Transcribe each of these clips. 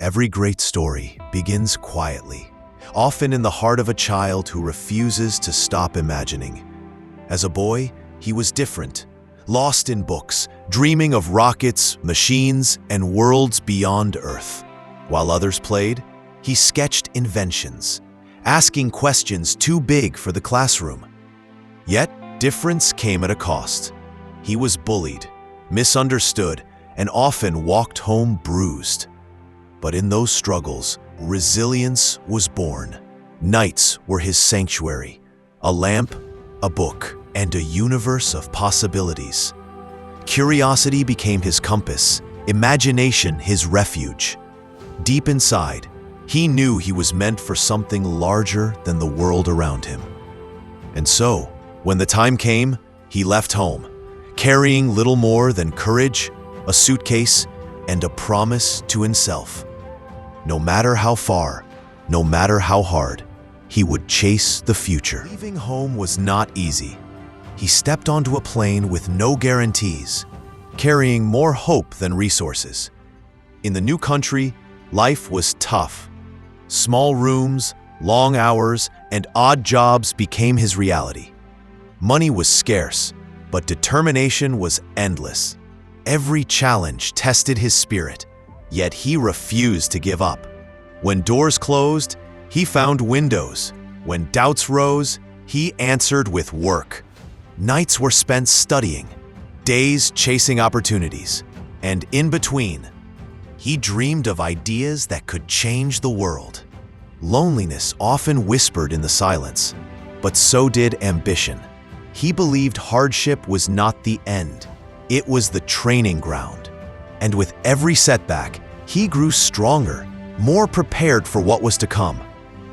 Every great story begins quietly, often in the heart of a child who refuses to stop imagining. As a boy, he was different, lost in books, dreaming of rockets, machines, and worlds beyond Earth. While others played, he sketched inventions, asking questions too big for the classroom. Yet, difference came at a cost. He was bullied, misunderstood, and often walked home bruised. But in those struggles, resilience was born. Nights were his sanctuary, a lamp, a book, and a universe of possibilities. Curiosity became his compass, imagination his refuge. Deep inside, he knew he was meant for something larger than the world around him. And so, when the time came, he left home, carrying little more than courage, a suitcase, and a promise to himself. No matter how far, no matter how hard, he would chase the future. Leaving home was not easy. He stepped onto a plane with no guarantees, carrying more hope than resources. In the new country, life was tough. Small rooms, long hours, and odd jobs became his reality. Money was scarce, but determination was endless. Every challenge tested his spirit, yet he refused to give up. When doors closed, he found windows. When doubts rose, he answered with work. Nights were spent studying, days chasing opportunities, and in between, he dreamed of ideas that could change the world. Loneliness often whispered in the silence, but so did ambition. He believed hardship was not the end, it was the training ground. And with every setback, he grew stronger, more prepared for what was to come.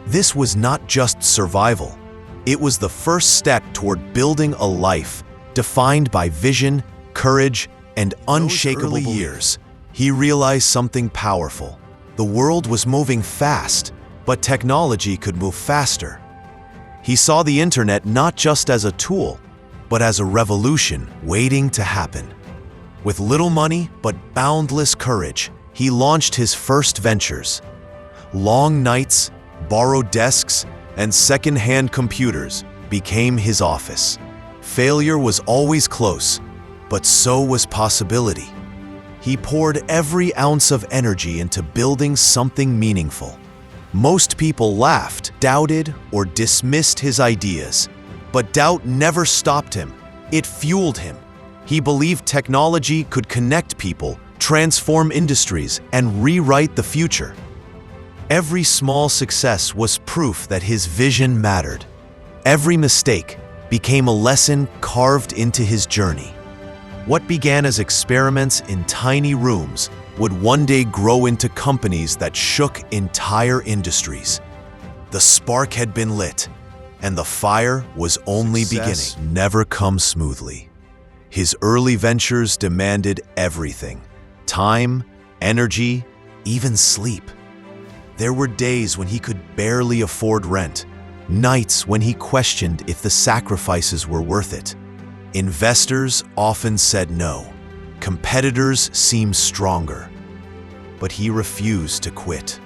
This was not just survival. It was the first step toward building a life defined by vision, courage, and unshakable years. He realized something powerful. The world was moving fast, but technology could move faster. He saw the internet not just as a tool, but as a revolution waiting to happen. With little money but boundless courage, he launched his first ventures. Long nights, borrowed desks, and second-hand computers became his office. Failure was always close, but so was possibility. He poured every ounce of energy into building something meaningful. Most people laughed, doubted, or dismissed his ideas, but doubt never stopped him. It fueled him. He believed technology could connect people, transform industries, and rewrite the future. Every small success was proof that his vision mattered. Every mistake became a lesson carved into his journey. What began as experiments in tiny rooms would one day grow into companies that shook entire industries. The spark had been lit, and the fire was only beginning. Never comes smoothly. His early ventures demanded everything: time, energy, even sleep. There were days when he could barely afford rent, nights when he questioned if the sacrifices were worth it. Investors often said no. Competitors seemed stronger. But he refused to quit.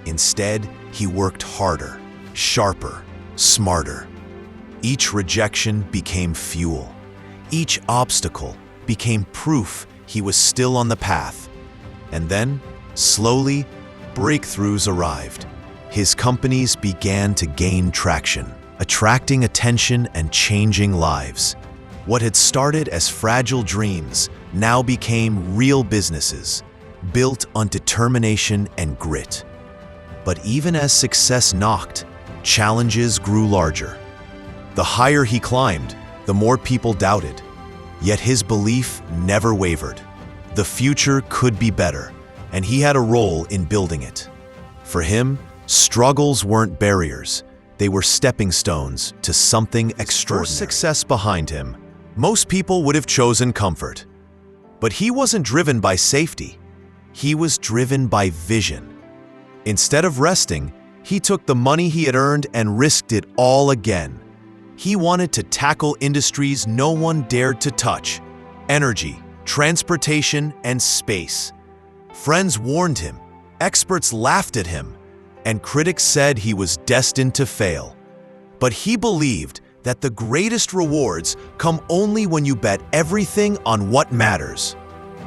Instead, he worked harder, sharper, smarter. Each rejection became fuel. Each obstacle became proof he was still on the path. And then, slowly, breakthroughs arrived. His companies began to gain traction, attracting attention and changing lives. What had started as fragile dreams now became real businesses, built on determination and grit. But even as success knocked, challenges grew larger. The higher he climbed, the more people doubted. Yet his belief never wavered. The future could be better, and he had a role in building it. For him, struggles weren't barriers. They were stepping stones to something extraordinary. First success behind him, most people would have chosen comfort. But he wasn't driven by safety. He was driven by vision. Instead of resting, he took the money he had earned and risked it all again. He wanted to tackle industries no one dared to touch: energy, transportation, and space. Friends warned him, Experts laughed at him, and critics said he was destined to fail. But he believed that the greatest rewards come only when you bet everything on what matters.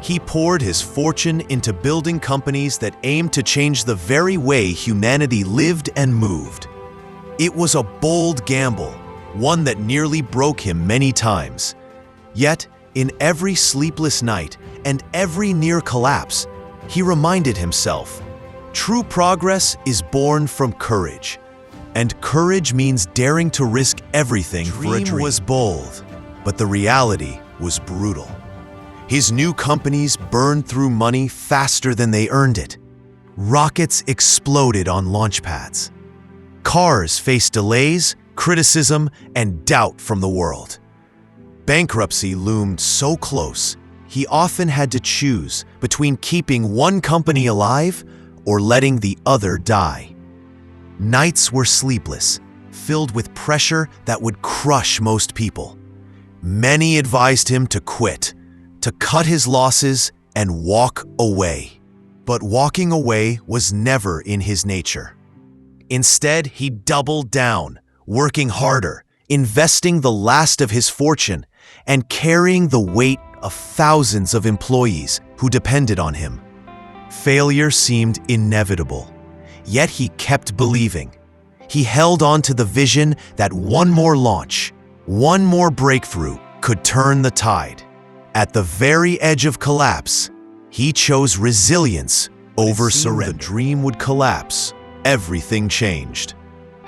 He poured his fortune into building companies that aimed to change the very way humanity lived and moved. It was a bold gamble, one that nearly broke him many times. Yet, in every sleepless night and every near collapse, he reminded himself, true progress is born from courage. And courage means daring to risk everything for a dream. Was bold, but the reality was brutal. His new companies burned through money faster than they earned it. Rockets exploded on launch pads. Cars faced delays, criticism, and doubt from the world. Bankruptcy loomed so close, he often had to choose between keeping one company alive or letting the other die. Nights were sleepless, filled with pressure that would crush most people. Many advised him to quit, to cut his losses and walk away. But walking away was never in his nature. Instead, he doubled down, working harder, investing the last of his fortune, and carrying the weight of thousands of employees who depended on him. Failure seemed inevitable. Yet he kept believing. He held on to the vision that one more launch, one more breakthrough could turn the tide. At the very edge of collapse, he chose resilience over surrender. The dream would collapse. Everything changed.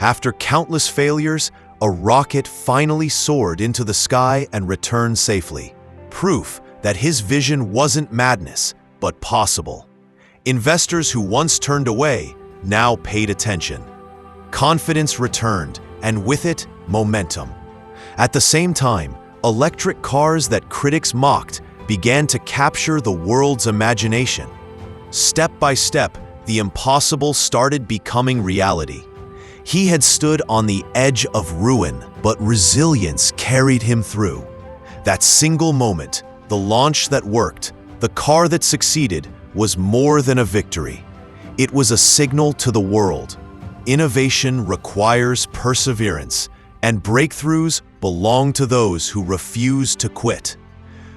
After countless failures, a rocket finally soared into the sky and returned safely. Proof that his vision wasn't madness, but possible. Investors who once turned away now paid attention. Confidence returned, and with it, momentum. At the same time, electric cars that critics mocked began to capture the world's imagination. Step by step, the impossible started becoming reality. He had stood on the edge of ruin, but resilience carried him through. That single moment, the launch that worked, the car that succeeded, was more than a victory. It was a signal to the world. Innovation requires perseverance, and breakthroughs belong to those who refuse to quit.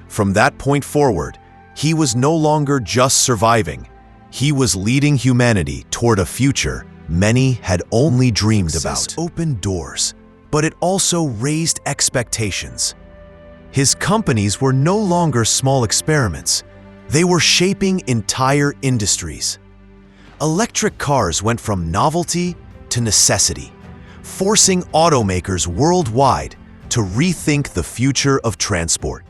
From that point forward, he was no longer just surviving. He was leading humanity toward a future many had only dreamed about. Success opened doors, but it also raised expectations. His companies were no longer small experiments. They were shaping entire industries. Electric cars went from novelty to necessity, forcing automakers worldwide to rethink the future of transport.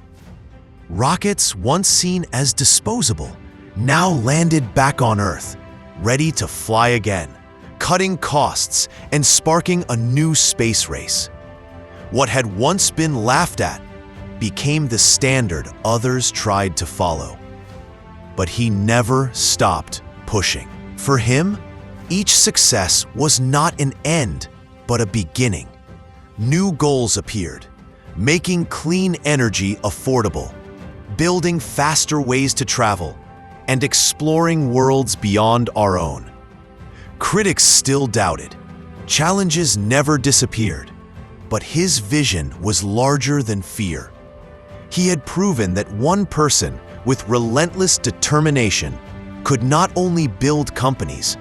Rockets, once seen as disposable, now landed back on Earth, ready to fly again, cutting costs and sparking a new space race. What had once been laughed at became the standard others tried to follow. But he never stopped pushing. For him, each success was not an end, but a beginning. New goals appeared, making clean energy affordable, building faster ways to travel, and exploring worlds beyond our own. Critics still doubted. Challenges never disappeared, but his vision was larger than fear. He had proven that one person with relentless determination could not only build companies,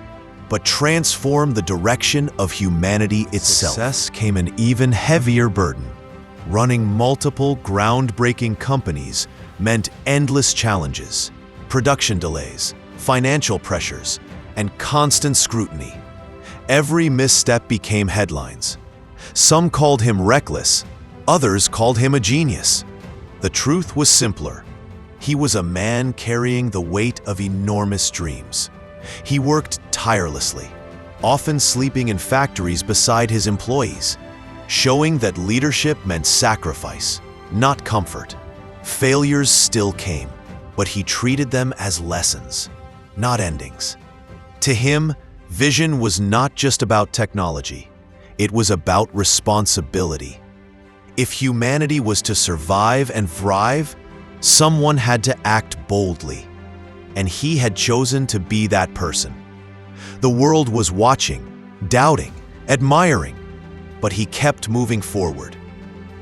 but transform the direction of humanity itself. Success came an even heavier burden. Running multiple groundbreaking companies meant endless challenges, production delays, financial pressures, and constant scrutiny. Every misstep became headlines. Some called him reckless, others called him a genius. The truth was simpler. He was a man carrying the weight of enormous dreams. He worked tirelessly, often sleeping in factories beside his employees, showing that leadership meant sacrifice, not comfort. Failures still came, but he treated them as lessons, not endings. To him, vision was not just about technology. It was about responsibility. If humanity was to survive and thrive, someone had to act boldly, and he had chosen to be that person. The world was watching, doubting, admiring, but he kept moving forward,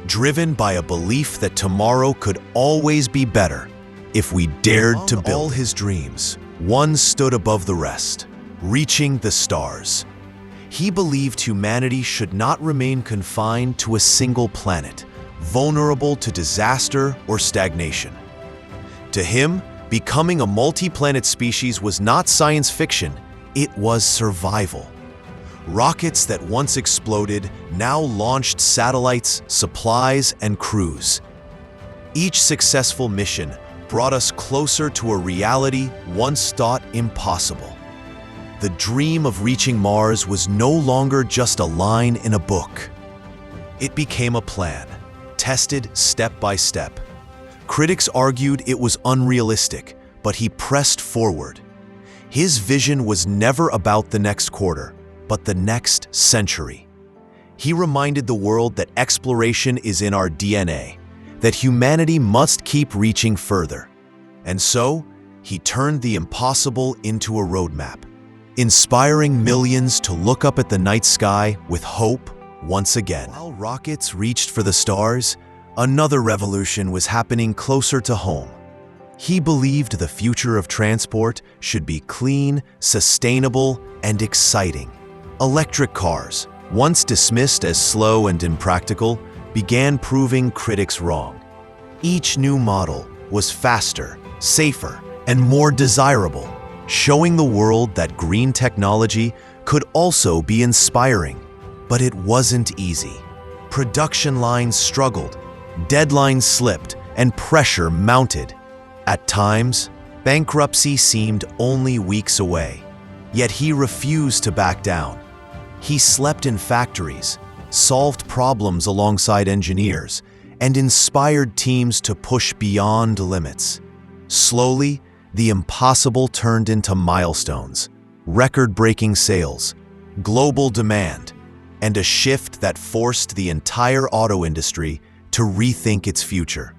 driven by a belief that tomorrow could always be better if we dared to build all his dreams. One stood above the rest, reaching the stars. He believed humanity should not remain confined to a single planet, vulnerable to disaster or stagnation. To him, becoming a multi-planet species was not science fiction, it was survival. Rockets that once exploded now launched satellites, supplies, and crews. Each successful mission brought us closer to a reality once thought impossible. The dream of reaching Mars was no longer just a line in a book. It became a plan, tested step by step. Critics argued it was unrealistic, but he pressed forward. His vision was never about the next quarter, but the next century. He reminded the world that exploration is in our DNA, that humanity must keep reaching further. And so, he turned the impossible into a roadmap, inspiring millions to look up at the night sky with hope once again. While rockets reached for the stars, another revolution was happening closer to home. He believed the future of transport should be clean, sustainable, and exciting. Electric cars, once dismissed as slow and impractical, began proving critics wrong. Each new model was faster, safer, and more desirable, showing the world that green technology could also be inspiring. But it wasn't easy. Production lines struggled, deadlines slipped, and pressure mounted. At times, bankruptcy seemed only weeks away, yet he refused to back down. He slept in factories, solved problems alongside engineers, and inspired teams to push beyond limits. Slowly, the impossible turned into milestones, record-breaking sales, global demand, and a shift that forced the entire auto industry to rethink its future.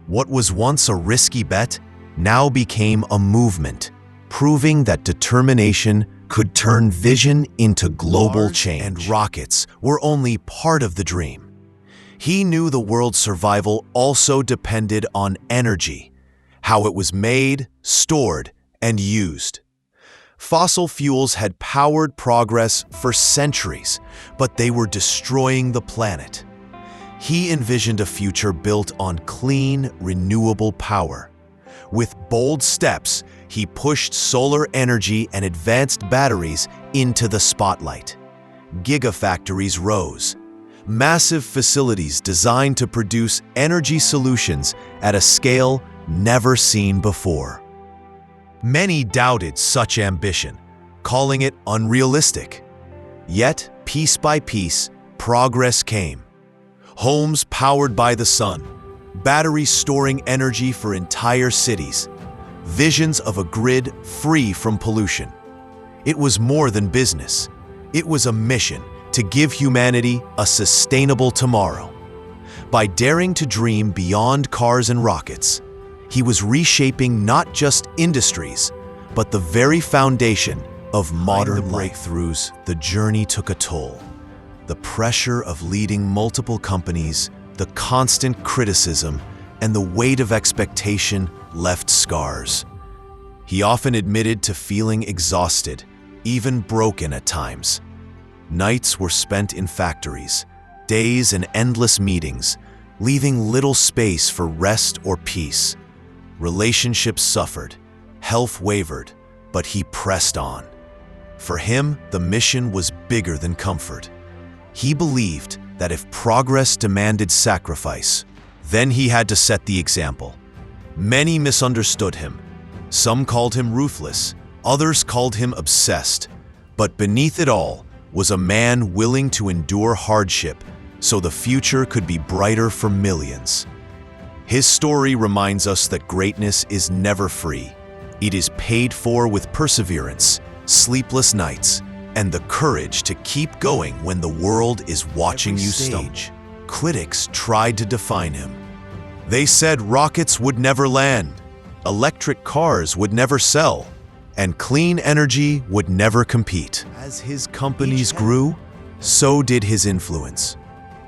What was once a risky bet now became a movement, proving that determination could turn vision into global change. And rockets were only part of the dream. He knew the world's survival also depended on energy, how it was made, stored, and used. Fossil fuels had powered progress for centuries, but they were destroying the planet. He envisioned a future built on clean, renewable power. With bold steps, he pushed solar energy and advanced batteries into the spotlight. Gigafactories rose, massive facilities designed to produce energy solutions at a scale never seen before. Many doubted such ambition, calling it unrealistic. Yet, piece by piece, progress came. Homes powered by the sun, batteries storing energy for entire cities, visions of a grid free from pollution. It was more than business. It was a mission to give humanity a sustainable tomorrow. By daring to dream beyond cars and rockets, he was reshaping not just industries, but the very foundation of modern breakthroughs. The journey took a toll. The pressure of leading multiple companies, the constant criticism, and the weight of expectation left scars. He often admitted to feeling exhausted, even broken at times. Nights were spent in factories, days in endless meetings, leaving little space for rest or peace. Relationships suffered, health wavered, but he pressed on. For him, the mission was bigger than comfort. He believed that if progress demanded sacrifice, then he had to set the example. Many misunderstood him. Some called him ruthless, others called him obsessed. But beneath it all was a man willing to endure hardship so the future could be brighter for millions. His story reminds us that greatness is never free. It is paid for with perseverance, sleepless nights, and the courage to keep going when the world is watching you stumble. Critics tried to define him. They said rockets would never land, electric cars would never sell, and clean energy would never compete. As his companies grew, so did his influence.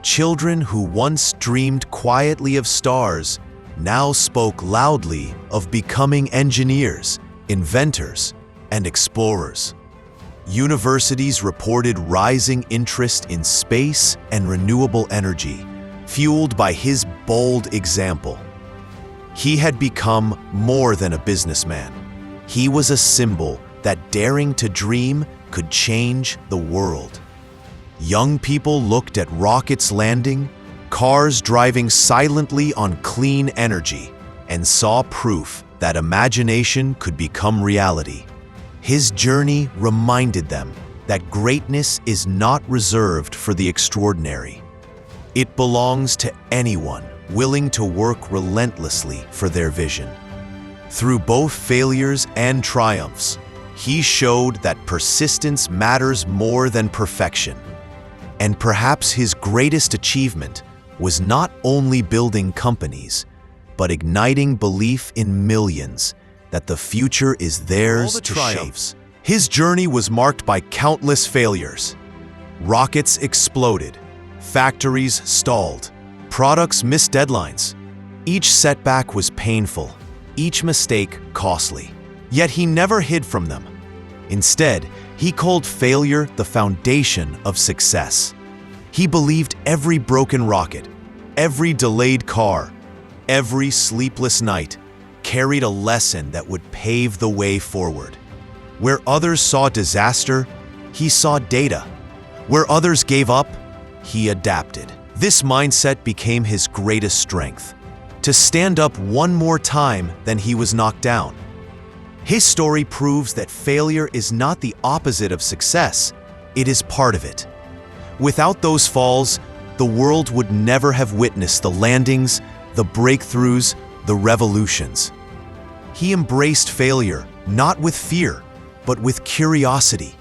Children who once dreamed quietly of stars now spoke loudly of becoming engineers, inventors, and explorers. Universities reported rising interest in space and renewable energy, fueled by his bold example. He had become more than a businessman. He was a symbol that daring to dream could change the world. Young people looked at rockets landing, cars driving silently on clean energy, and saw proof that imagination could become reality. His journey reminded them that greatness is not reserved for the extraordinary. It belongs to anyone willing to work relentlessly for their vision. Through both failures and triumphs, he showed that persistence matters more than perfection. And perhaps his greatest achievement was not only building companies, but igniting belief in millions that the future is theirs to shape. His journey was marked by countless failures. Rockets exploded, factories stalled, products missed deadlines. Each setback was painful, each mistake costly. Yet he never hid from them. Instead, he called failure the foundation of success. He believed every broken rocket, every delayed car, every sleepless night carried a lesson that would pave the way forward. Where others saw disaster, he saw data. Where others gave up, he adapted. This mindset became his greatest strength, to stand up one more time than he was knocked down. His story proves that failure is not the opposite of success, it is part of it. Without those falls, the world would never have witnessed the landings, the breakthroughs, the revolutions. He embraced failure, not with fear, but with curiosity,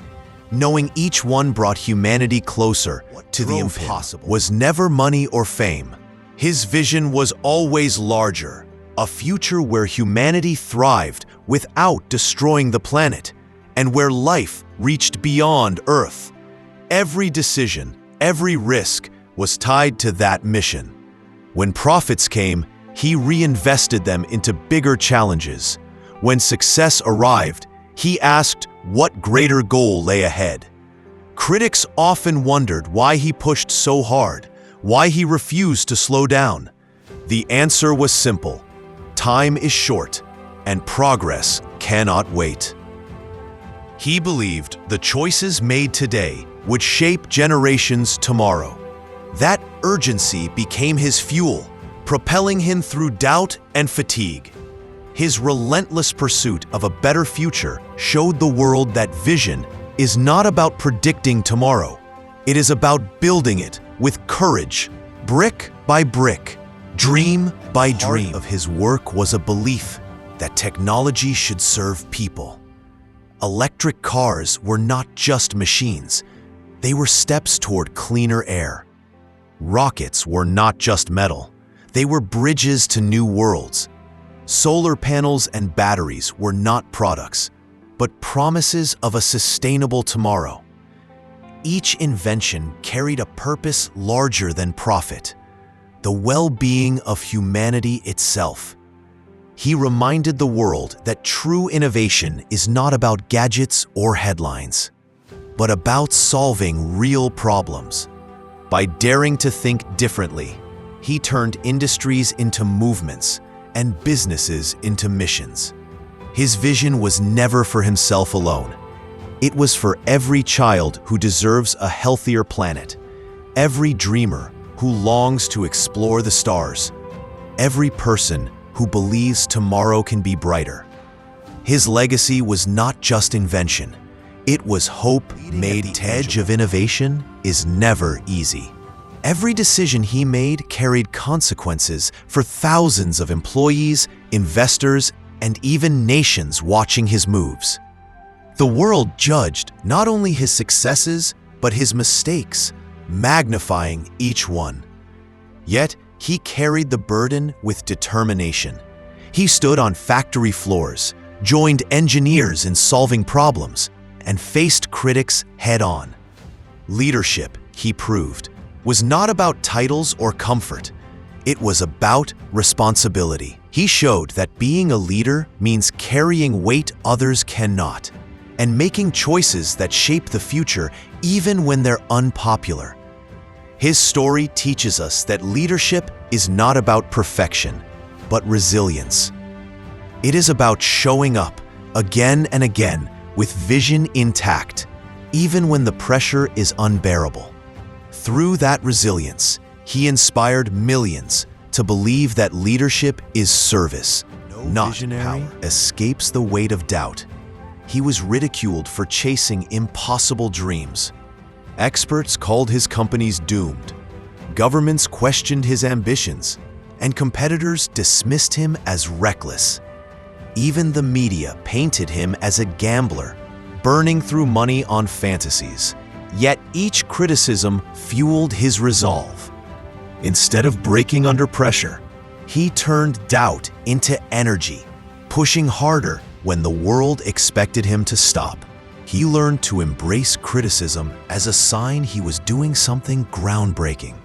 knowing each one brought humanity closer to the impossible. Was never money or fame. His vision was always larger, a future where humanity thrived without destroying the planet, and where life reached beyond Earth. Every decision, every risk was tied to that mission. When profits came, he reinvested them into bigger challenges. When success arrived, he asked what greater goal lay ahead. Critics often wondered why he pushed so hard, why he refused to slow down. The answer was simple: time is short, and progress cannot wait. He believed the choices made today would shape generations tomorrow. That urgency became his fuel, propelling him through doubt and fatigue. His relentless pursuit of a better future showed the world that vision is not about predicting tomorrow. It is about building it with courage, brick by brick, dream by dream. Part of his work was a belief that technology should serve people. Electric cars were not just machines, they were steps toward cleaner air. Rockets were not just metal, they were bridges to new worlds. Solar panels and batteries were not products, but promises of a sustainable tomorrow. Each invention carried a purpose larger than profit, the well-being of humanity itself. He reminded the world that true innovation is not about gadgets or headlines, but about solving real problems. By daring to think differently, he turned industries into movements and businesses into missions. His vision was never for himself alone. It was for every child who deserves a healthier planet, every dreamer who longs to explore the stars, every person who believes tomorrow can be brighter. His legacy was not just invention, it was hope made tangible. The edge of innovation is never easy. Every decision he made carried consequences for thousands of employees, investors, and even nations watching his moves. The world judged not only his successes, but his mistakes, magnifying each one. Yet, he carried the burden with determination. He stood on factory floors, joined engineers in solving problems, and faced critics head-on. Leadership, he proved, was not about titles or comfort. It was about responsibility. He showed that being a leader means carrying weight others cannot, and making choices that shape the future even when they're unpopular. His story teaches us that leadership is not about perfection, but resilience. It is about showing up again and again with vision intact, even when the pressure is unbearable. Through that resilience, he inspired millions to believe that leadership is service, not power. Escapes the weight of doubt. He was ridiculed for chasing impossible dreams. Experts called his companies doomed. Governments questioned his ambitions, and competitors dismissed him as reckless. Even the media painted him as a gambler, burning through money on fantasies. Yet each criticism fueled his resolve. Instead of breaking under pressure, he turned doubt into energy, pushing harder when the world expected him to stop. He learned to embrace criticism as a sign he was doing something groundbreaking.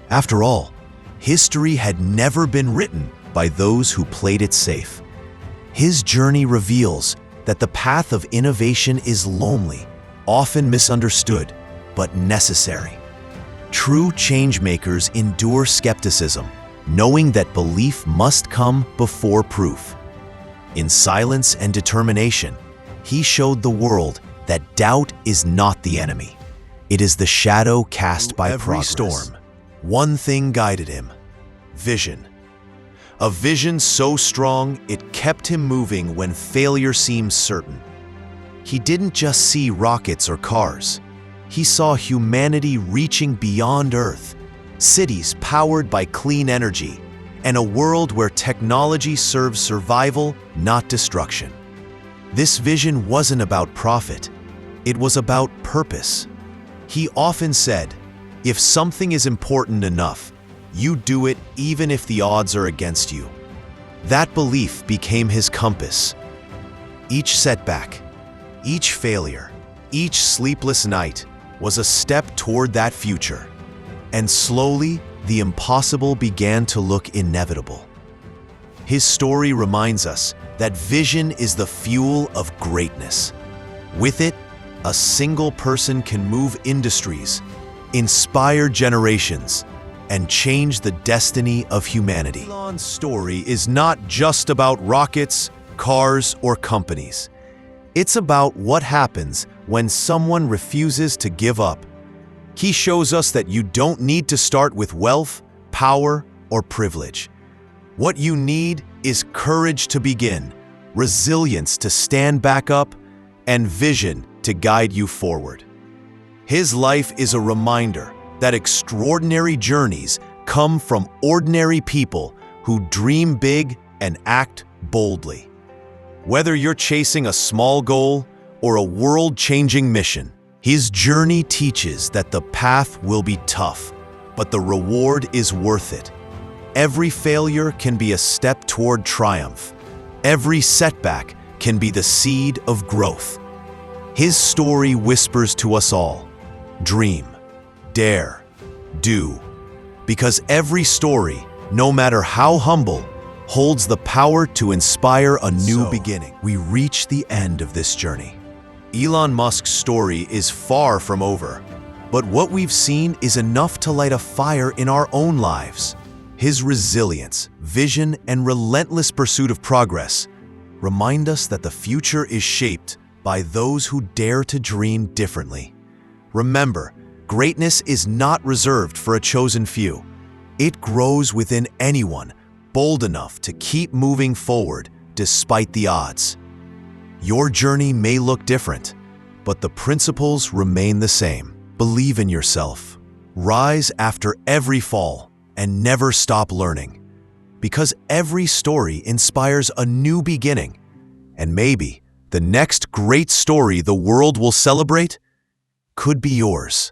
After all, history had never been written by those who played it safe. His journey reveals that the path of innovation is lonely, often misunderstood, but necessary. True changemakers endure skepticism, knowing that belief must come before proof. In silence and determination, he showed the world that doubt is not the enemy. It is the shadow cast by progress. Storm, one thing guided him: vision. A vision so strong it kept him moving when failure seemed certain. He didn't just see rockets or cars. He saw humanity reaching beyond Earth, cities powered by clean energy, and a world where technology serves survival, not destruction. This vision wasn't about profit. It was about purpose. He often said, "If something is important enough, you do it even if the odds are against you." That belief became his compass. Each setback, each failure, each sleepless night was a step toward that future. And slowly, the impossible began to look inevitable. His story reminds us that vision is the fuel of greatness. With it, a single person can move industries, inspire generations, and change the destiny of humanity. Elon's story is not just about rockets, cars, or companies. It's about what happens when someone refuses to give up. He shows us that you don't need to start with wealth, power, or privilege. What you need is courage to begin, resilience to stand back up, and vision to guide you forward. His life is a reminder that extraordinary journeys come from ordinary people who dream big and act boldly. Whether you're chasing a small goal or a world-changing mission, his journey teaches that the path will be tough, but the reward is worth it. Every failure can be a step toward triumph. Every setback can be the seed of growth. His story whispers to us all, dream, dare, do. Because every story, no matter how humble, holds the power to inspire a new beginning. We reach the end of this journey. Elon Musk's story is far from over, but what we've seen is enough to light a fire in our own lives. His resilience, vision, and relentless pursuit of progress remind us that the future is shaped by those who dare to dream differently. Remember, greatness is not reserved for a chosen few. It grows within anyone bold enough to keep moving forward despite the odds. Your journey may look different, but the principles remain the same. Believe in yourself. Rise after every fall and never stop learning. Because every story inspires a new beginning. And maybe the next great story the world will celebrate could be yours.